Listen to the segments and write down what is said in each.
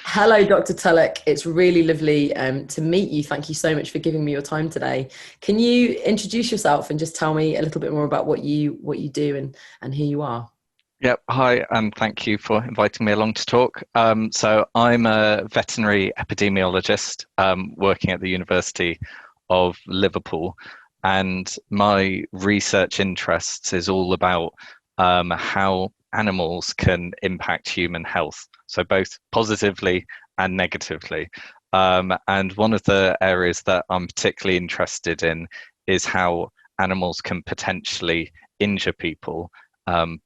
Hello, Dr. Tulloch. It's really lovely to meet you. Thank you so much for giving me your time today. Can you introduce yourself and just tell me a little bit more about what you do and who you are? Yep. Hi, and thank you for inviting me along to talk. So I'm a veterinary epidemiologist working at the University of Liverpool, and my research interests is all about how animals can impact human health, so both positively and negatively. And one of the areas that I'm particularly interested in is how animals can potentially injure people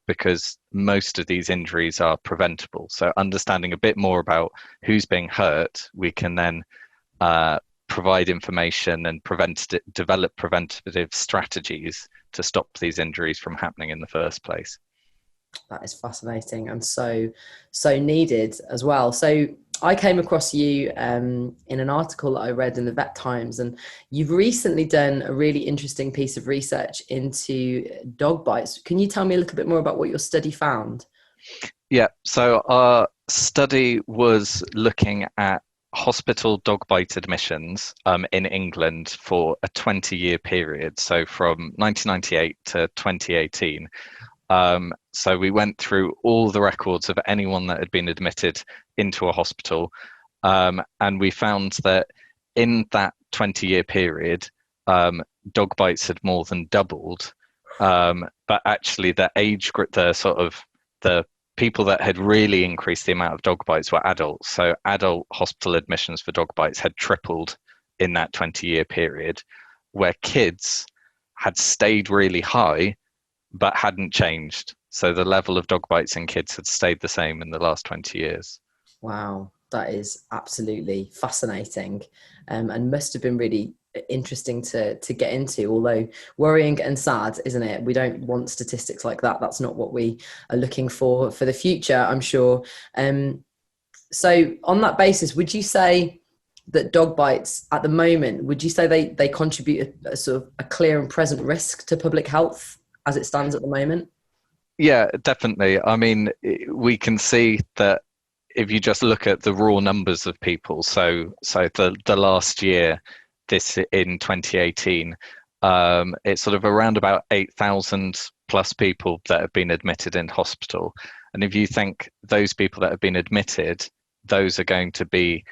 because most of these injuries are preventable. So understanding a bit more about who's being hurt, we can then uh, provide information and develop preventative strategies to stop these injuries from happening in the first place. That is fascinating and so needed as well. So I came across you in an article that I read in the Vet Times, and you've recently done a really interesting piece of research into dog bites. Can you tell me a little bit more about what your study found? Yeah, so our study was looking at hospital dog bite admissions in England for a 20-year period, so from 1998 to 2018. So we went through all the records of anyone that had been admitted into a hospital, and we found that in that 20-year period, dog bites had more than doubled. But actually, the age group, the people that had really increased the amount of dog bites were adults. So adult hospital admissions for dog bites had tripled in that 20-year period, where kids had stayed really high but hadn't changed. So the level of dog bites in kids had stayed the same in the last 20 years. Wow, that is absolutely fascinating, and must have been really interesting to get into. Although worrying and sad, isn't it? We don't want statistics like that. That's not what we are looking for the future, I'm sure. So, on that basis, would you say that dog bites at the moment, would you say they contribute a sort of a clear and present risk to public health as it stands at the moment? Yeah, definitely. I mean, we can see that if you just look at the raw numbers of people, so the last year, this in 2018, it's sort of around about 8,000 plus people that have been admitted in hospital. And if you think those people that have been admitted, those are going to be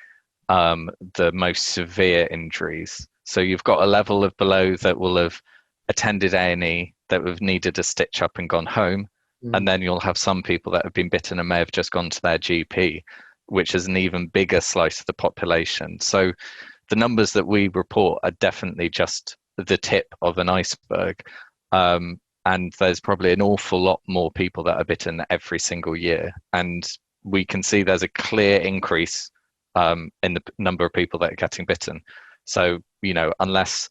the most severe injuries. So you've got a level of below that will have attended A&E, that have needed a stitch up and gone home. And Mm. then you'll have some people that have been bitten and may have just gone to their GP, which is an even bigger slice of the population. So the numbers that we report are definitely just the tip of an iceberg. And there's probably an awful lot more people that are bitten every single year. And we can see there's a clear increase in the number of people that are getting bitten. So, unless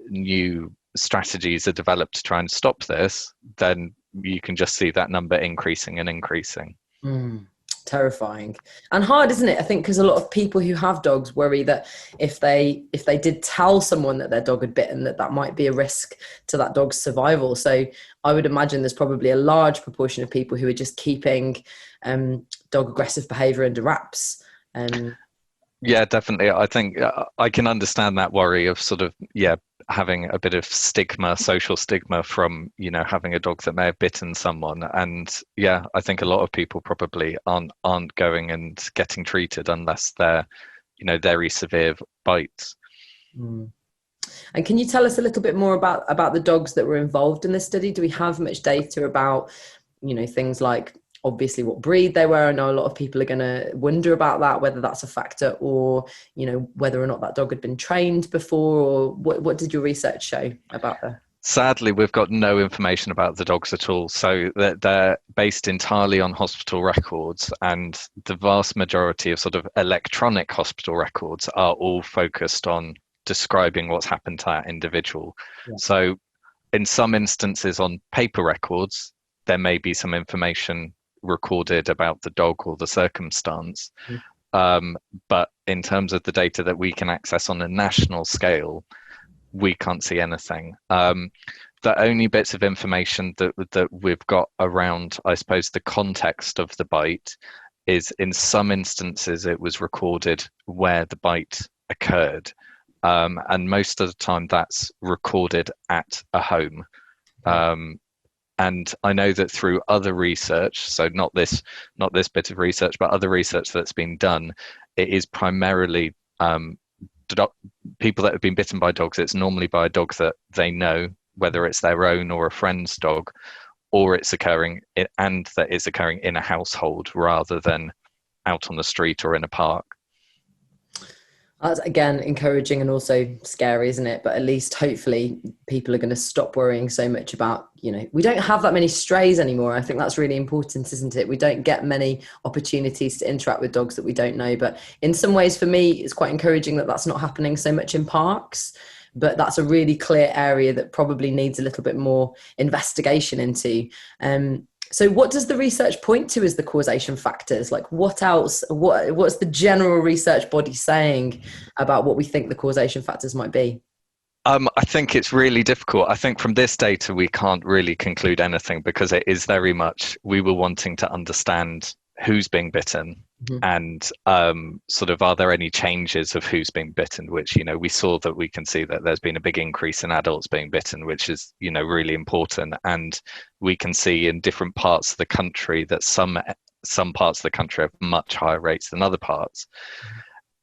new strategies are developed to try and stop this, then you can just see that number increasing and increasing. Mm, terrifying and hard, isn't it? I think because a lot of people who have dogs worry that if they did tell someone that their dog had bitten, that might be a risk to that dog's survival. So I would imagine there's probably a large proportion of people who are just keeping dog aggressive behaviour under wraps. Um, Yeah, definitely. I think I can understand that worry of sort of, yeah, having a bit of stigma, social stigma from, having a dog that may have bitten someone. And yeah, I think a lot of people probably aren't going and getting treated unless they're, very severe bites. mm. And can you tell us a little bit more about the dogs that were involved in this study? Do we have much data about, things like obviously what breed they were? I know a lot of people are going to wonder about that, whether that's a factor, or whether or not that dog had been trained before, or what did your research show about that? Sadly, we've got no information about the dogs at all. So they're based entirely on hospital records, and the vast majority of sort of electronic hospital records are all focused on describing what's happened to that individual. Yeah. So in some instances on paper records, there may be some information recorded about the dog or the circumstance. Mm. Um, but in terms of the data that we can access on a national scale, we can't see anything. The only bits of information that we've got around, I suppose, the context of the bite is in some instances it was recorded where the bite occurred. And most of the time that's recorded at a home. And I know that through other research, so not this bit of research, but other research that's been done, it is primarily people that have been bitten by dogs. It's normally by a dog that they know, whether it's their own or a friend's dog, or it's occurring in a household rather than out on the street or in a park. That's, again, encouraging and also scary, isn't it? But at least hopefully people are going to stop worrying so much about, we don't have that many strays anymore. I think that's really important, isn't it? We don't get many opportunities to interact with dogs that we don't know. But in some ways, for me, it's quite encouraging that that's not happening so much in parks. But that's a really clear area that probably needs a little bit more investigation into. So what does the research point to as the causation factors? Like, what else? What's the general research body saying about what we think the causation factors might be? I think it's really difficult. I think from this data, we can't really conclude anything because it is very much, we were wanting to understand who's being bitten and sort of, are there any changes of who's being bitten, which, we saw that we can see that there's been a big increase in adults being bitten, which is, really important. And we can see in different parts of the country that some parts of the country have much higher rates than other parts.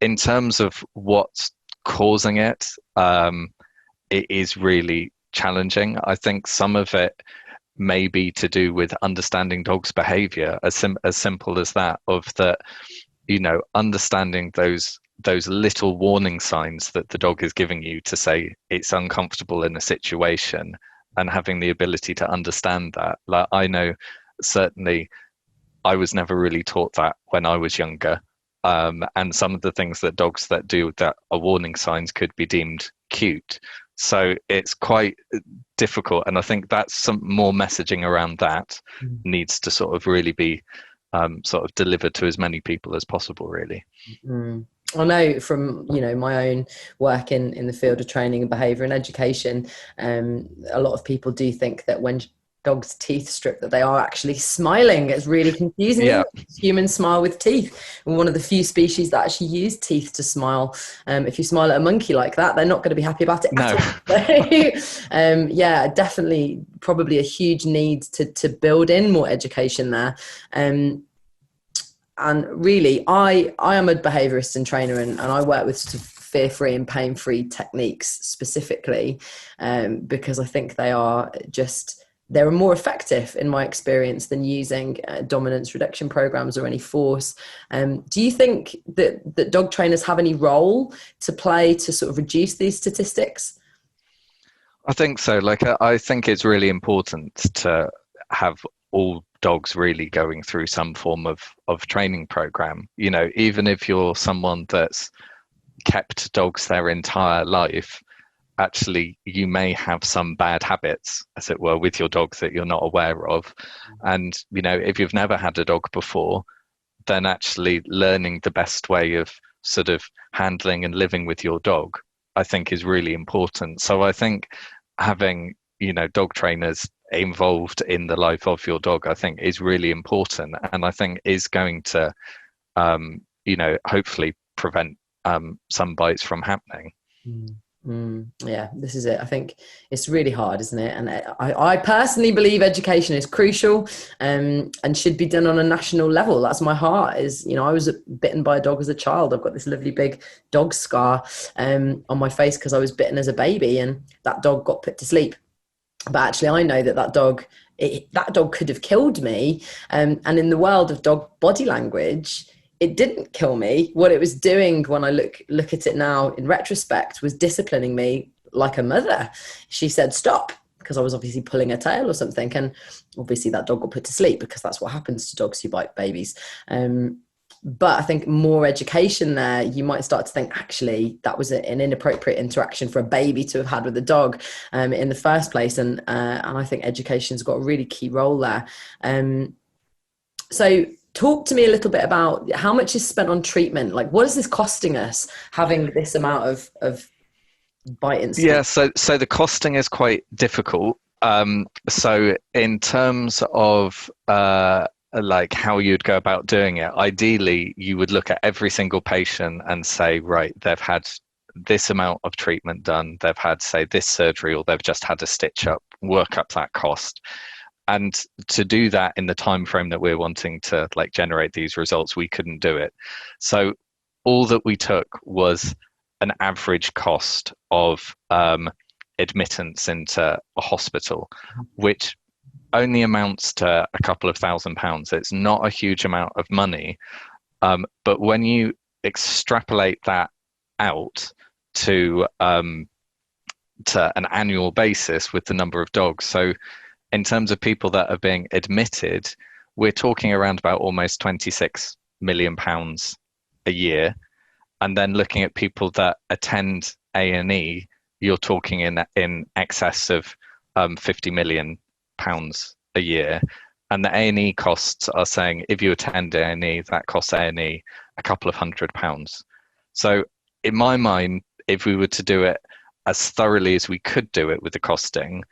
In terms of what's causing it, it is really challenging. I think some of it may be to do with understanding dogs' behavior, as simple as that, of that, understanding those little warning signs that the dog is giving you to say it's uncomfortable in a situation, and having the ability to understand that. Like, I know certainly I was never really taught that when I was younger. And some of the things that dogs that do that are warning signs could be deemed cute. So it's quite difficult. And I think that's some more messaging around that needs to sort of really be sort of delivered to as many people as possible, really. I know from, my own work in the field of training and behaviour and education, a lot of people do think that when dogs' teeth strip that they are actually smiling. It's really confusing. Yeah. Humans smile with teeth. We're one of the few species that actually use teeth to smile. If you smile at a monkey like that, they're not going to be happy about it at all. Yeah, definitely probably a huge need to build in more education there. And really, I am a behaviourist and trainer, and I work with sort of fear-free and pain-free techniques specifically, because I think they're more effective in my experience than using dominance reduction programs or any force. Do you think that dog trainers have any role to play to sort of reduce these statistics? I think so. I think it's really important to have all dogs really going through some form of training program. Even if you're someone that's kept dogs their entire life, actually you may have some bad habits, as it were, with your dog that you're not aware of. And if you've never had a dog before, then actually learning the best way of sort of handling and living with your dog, I think, is really important. So I think having dog trainers involved in the life of your dog, I think, is really important, and I think is going to hopefully prevent some bites from happening. Yeah, this is it. I think it's really hard, isn't it? And I personally believe education is crucial, and should be done on a national level. That's my heart. I was bitten by a dog as a child. I've got this lovely big dog scar on my face because I was bitten as a baby, and that dog got put to sleep. But actually, I know that dog could have killed me. And in the world of dog body language, it didn't kill me. What it was doing, when I look at it now in retrospect, was disciplining me like a mother. She said, stop, because I was obviously pulling her tail or something. And obviously that dog got put to sleep, because that's what happens to dogs who bite babies. But I think more education there, you might start to think, actually, that was an inappropriate interaction for a baby to have had with a dog in the first place. And I think education's got a really key role there. So talk to me a little bit about how much is spent on treatment. Like, what is this costing us, having this amount of bite incidents? Yeah, so the costing is quite difficult. So in terms of like how you'd go about doing it. Ideally, you would look at every single patient and say, right, they've had this amount of treatment done, they've had, say, this surgery, or they've just had a stitch up, work up that cost. And to do that in the time frame that we're wanting to like generate these results, we couldn't do it. So all that we took was an average cost of admittance into a hospital, which only amounts to a couple of £1,000. It's not a huge amount of money, but when you extrapolate that out to an annual basis with the number of dogs, so in terms of people that are being admitted, we're talking around about almost £26 million a year. And then looking at people that attend A&E, you're talking in excess of £50 million a year. And the A&E costs are saying if you attend A&E, that costs A&E a couple of £100. So in my mind, if we were to do it as thoroughly as we could do it with the costing,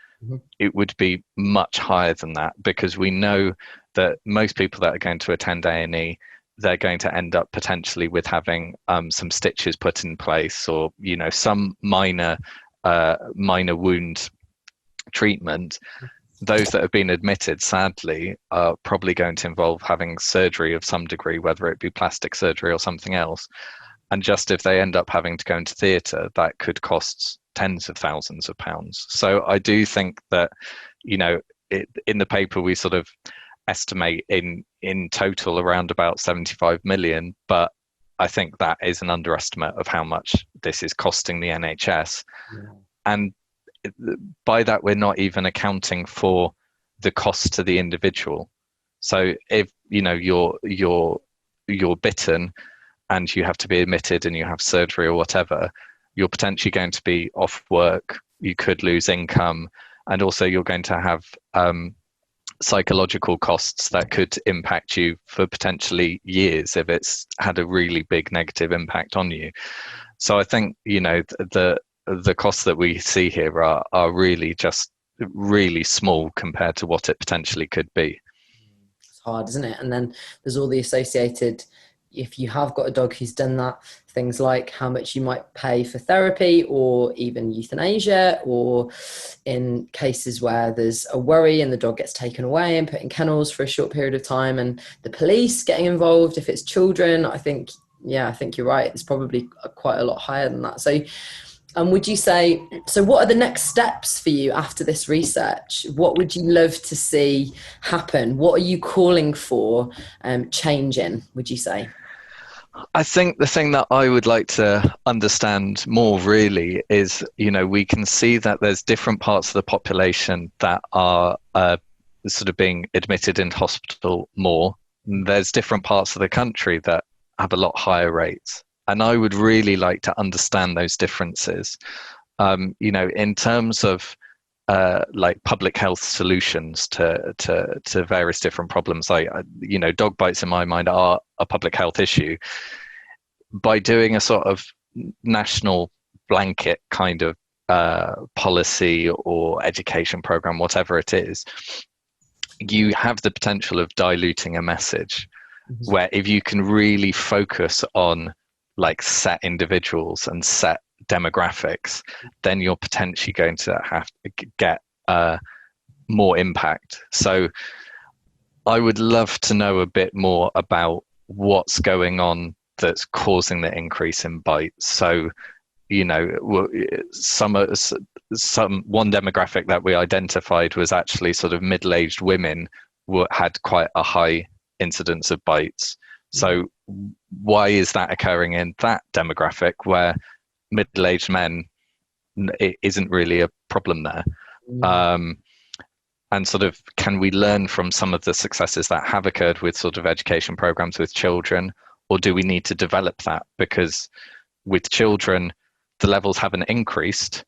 it would be much higher than that, because we know that most people that are going to attend A&E, they're going to end up potentially with having some stitches put in place, or some minor wound treatment. Those that have been admitted, sadly, are probably going to involve having surgery of some degree, whether it be plastic surgery or something else. And just if they end up having to go into theatre, that could cost tens of thousands of pounds. So I do think that, in the paper we sort of estimate in total around about 75 million, but I think that is an underestimate of how much this is costing the NHS. Yeah. And by that, we're not even accounting for the cost to the individual. So if you're bitten and you have to be admitted and you have surgery or whatever, you're potentially going to be off work, you could lose income, and also you're going to have psychological costs that could impact you for potentially years if it's had a really big negative impact on you. So I think, the costs that we see here are really just really small compared to what it potentially could be. It's hard, isn't it? And then there's all the associated, if you have got a dog who's done that, things like how much you might pay for therapy or even euthanasia, or in cases where there's a worry and the dog gets taken away and put in kennels for a short period of time, and the police getting involved if it's children. I think you're right. It's probably quite a lot higher than that. So, would you say, so what are the next steps for you after this research? What would you love to see happen? What are you calling for changing, would you say? I think the thing that I would like to understand more really is, we can see that there's different parts of the population that are sort of being admitted into hospital more. There's different parts of the country that have a lot higher rates. And I would really like to understand those differences, in terms of like public health solutions to various different problems. Dog bites in my mind are a public health issue. By doing a sort of national blanket kind of policy or education program, whatever it is, you have the potential of diluting a message. Mm-hmm. Where if you can really focus on like set individuals and set demographics, then you're potentially going to have to get more impact. So I would love to know a bit more about what's going on that's causing the increase in bites. So, some one demographic that we identified was actually sort of middle-aged women had quite a high incidence of bites. So why is that occurring in that demographic where middle-aged men, it isn't really a problem there? And sort of, can we learn from some of the successes that have occurred with sort of education programs with children, or do we need to develop that? Because with children, the levels haven't increased,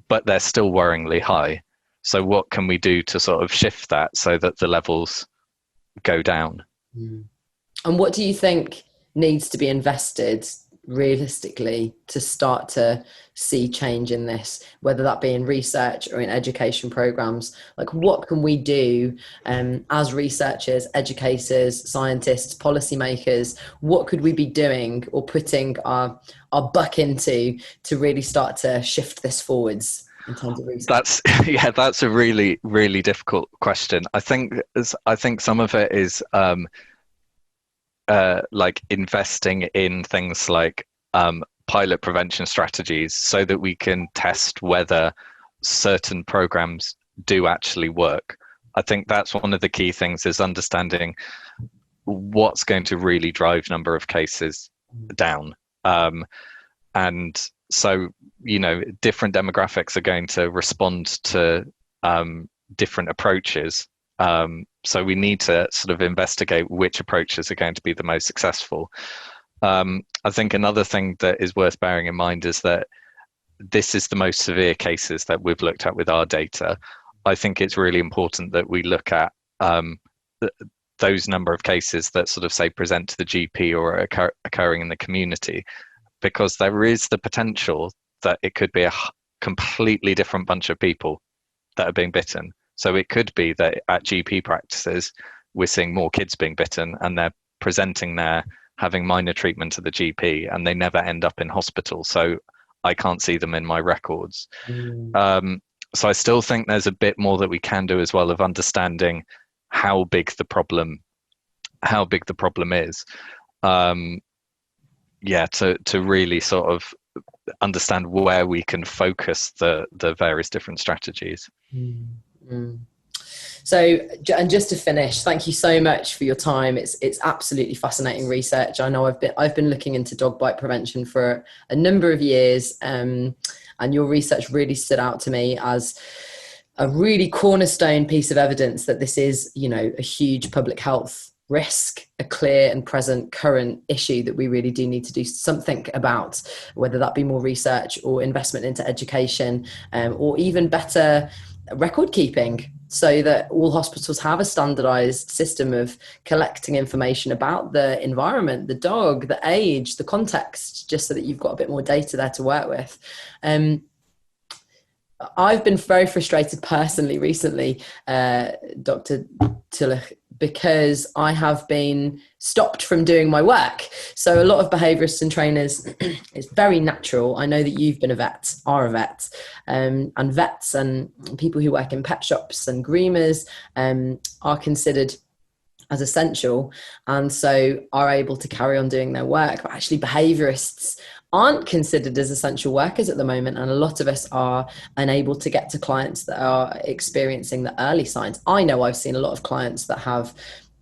but they're still worryingly high. So what can we do to sort of shift that so that the levels go down? And what do you think needs to be invested realistically to start to see change in this, whether that be in research or in education programs? Like, what can we do as researchers, educators, scientists, policymakers? What could we be doing or putting our buck into to really start to shift this forwards in terms of research? That's a really, really difficult question. I think some of it is like investing in things like pilot prevention strategies, so that we can test whether certain programs do actually work. I think that's one of the key things, is understanding what's going to really drive number of cases down. And so, different demographics are going to respond to different approaches. So we need to sort of investigate which approaches are going to be the most successful. I think another thing that is worth bearing in mind is that this is the most severe cases that we've looked at with our data. I think it's really important that we look at those number of cases that sort of, say, present to the GP or are occurring in the community, because there is the potential that it could be a completely different bunch of people that are being bitten. So it could be that at GP practices, we're seeing more kids being bitten, and they're presenting there having minor treatment to the GP, and they never end up in hospital. So I can't see them in my records. So I still think there's a bit more that we can do as well, of understanding how big the problem is. To really sort of understand where we can focus the various different strategies. So, and just to finish, thank you so much for your time. It's absolutely fascinating research. I know I've been looking into dog bite prevention for a number of years, and your research really stood out to me as a really cornerstone piece of evidence that this is, a huge public health risk, a clear and present current issue that we really do need to do something about, whether that be more research or investment into education, or even better record keeping, so that all hospitals have a standardized system of collecting information about the environment, the dog, the age, the context, just so that you've got a bit more data there to work with. I've been very frustrated personally recently, Dr. Tulloch, because I have been stopped from doing my work. So a lot of behaviourists and trainers, it's very natural. I know that you've been are a vet, and vets and people who work in pet shops and groomers are considered as essential, and so are able to carry on doing their work. But actually behaviourists aren't considered as essential workers at the moment, and a lot of us are unable to get to clients that are experiencing the early signs. I know I've seen a lot of clients that have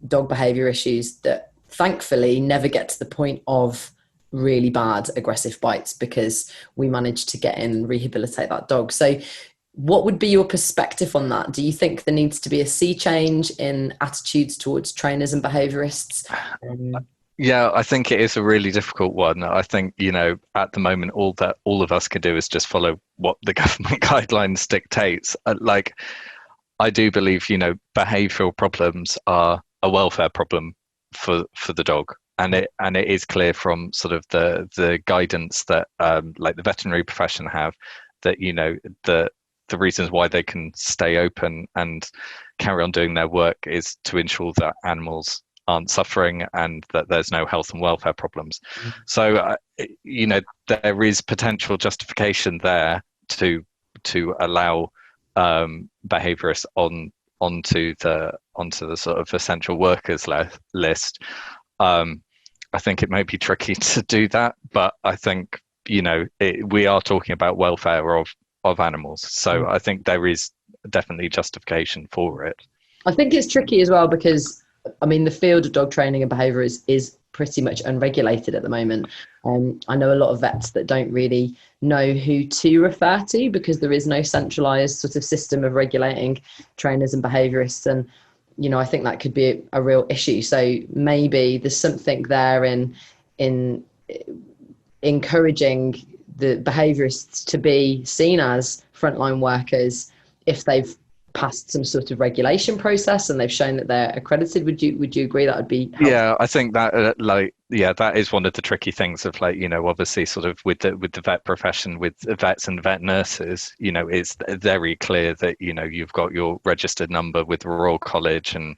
dog behaviour issues that thankfully never get to the point of really bad aggressive bites, because we managed to get in and rehabilitate that dog. So what would be your perspective on that? Do you think there needs to be a sea change in attitudes towards trainers and behaviourists? Yeah, I think it is a really difficult one. I think, at the moment, all of us can do is just follow what the government guidelines dictates. I do believe, behavioural problems are a welfare problem for the dog. And it is clear from sort of the guidance that like the veterinary profession have, that, the reasons why they can stay open and carry on doing their work is to ensure that animals aren't suffering and that there's no health and welfare problems. So, there is potential justification there to allow behaviourists onto the sort of essential workers list. I think it may be tricky to do that, but I think we are talking about welfare of animals, so I think there is definitely justification for it. I think it's tricky as well, because the field of dog training and behaviour is pretty much unregulated at the moment. I know a lot of vets that don't really know who to refer to, because there is no centralised sort of system of regulating trainers and behaviourists, and I think that could be a real issue. So maybe there's something there in encouraging the behaviourists to be seen as frontline workers if they've passed some sort of regulation process and they've shown that they're accredited. Would you agree that would be helpful? Yeah, I think that that is one of the tricky things of obviously sort of with the vet profession, with vets and vet nurses, it's very clear that you've got your registered number with the Royal College, and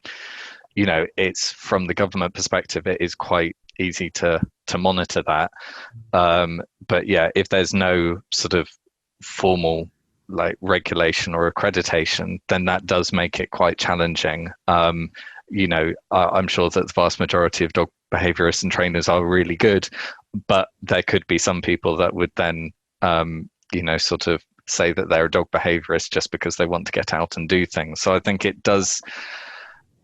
it's from the government perspective, it is quite easy to monitor that. But yeah, if there's no sort of formal regulation or accreditation, then that does make it quite challenging. I'm sure that the vast majority of dog behaviourists and trainers are really good, but there could be some people that would then, sort of say that they're a dog behaviourist just because they want to get out and do things. So I think it does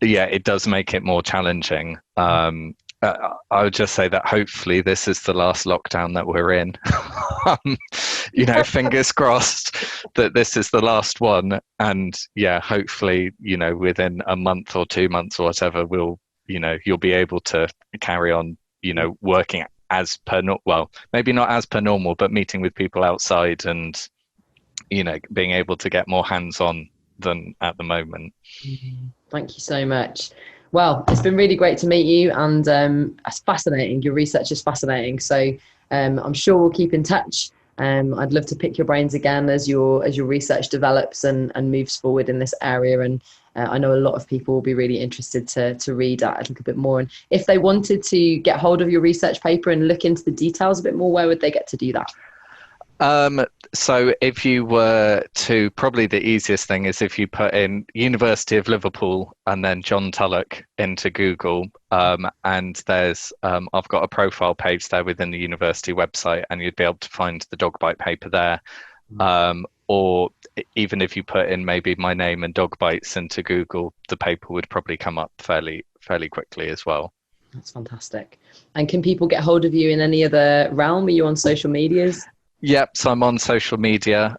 make it more challenging. I would just say that hopefully this is the last lockdown that we're in. Fingers crossed that this is the last one. And yeah, hopefully, within a month or 2 months or whatever, you'll be able to carry on, working as per, well, maybe not as per normal, but meeting with people outside and, being able to get more hands-on than at the moment. Thank you so much. Well, it's been really great to meet you, and it's fascinating. Your research is fascinating. So I'm sure we'll keep in touch. I'd love to pick your brains again as your research develops and moves forward in this area. And I know a lot of people will be really interested to read that a little bit more. And if they wanted to get hold of your research paper and look into the details a bit more, where would they get to do that? So if you were to, probably the easiest thing is if you put in University of Liverpool and then John Tulloch into Google, and there's I've got a profile page there within the university website, and you'd be able to find the dog bite paper there. Or even if you put in maybe my name and dog bites into Google, the paper would probably come up fairly quickly as well. That's fantastic. And can people get hold of you in any other realm? Are you on social medias? Yep, so I'm on social media.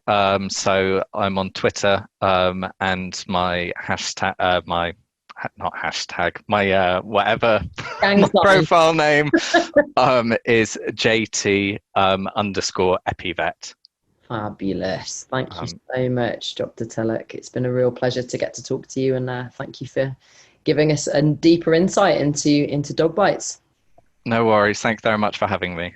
So I'm on Twitter, and my hashtag, my whatever my profile name is JT _epivet. Fabulous. Thank you so much, Dr. Tulloch. It's been a real pleasure to get to talk to you, and thank you for giving us a deeper insight into dog bites. No worries. Thanks very much for having me.